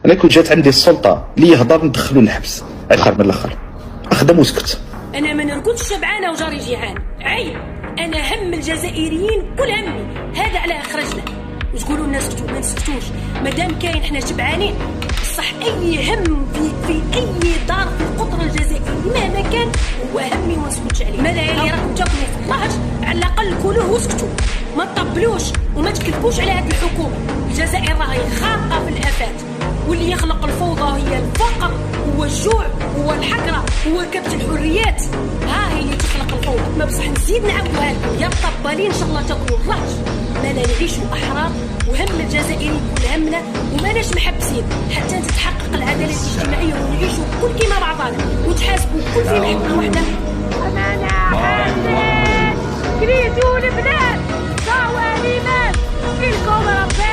انا كون جات عندي السلطه اللي يهضر ندخلو للحبس. اخر من الاخر اخدم وسكت. انا ما نرقدش شبعانه وجاري جيعان، عيب. انا هم الجزائريين كل همي، هذا على خرجنا. وتقولوا لنا سكتوا، ما نسكتوش مادام كاين حنا شبعانين. صح اي هم في اي دار في القطر الجزائري مهما كان هو همي وما نسكتش عليه. ماذا اللي راكم تاكلوا في الراج على الاقل كلوه وسكتوا، ما تطبلوش وما تكذبوش على هذه الحكومه. الجزائر راهي خارقه في الافات، واللي يخلق الفوضى هي الفقر، هو الجوع، هو الحقره، هو كبت الحريات. ها هي اللي تخلق الفوضى. ما بصح نزيد نعاودوها لكم يا طبالين ان شاء الله تاكلوا الراج. مانا نعيشوا احرار وهم الجزائري كل همنا وماناش محبسين حتى تتحقق العداله الاجتماعيه ونعيشوا كل كيما بعضنا وتحاسبوا كل فينا حبنا وحده. انا حاسين كريتوا البنات صواليمات فيكم ربي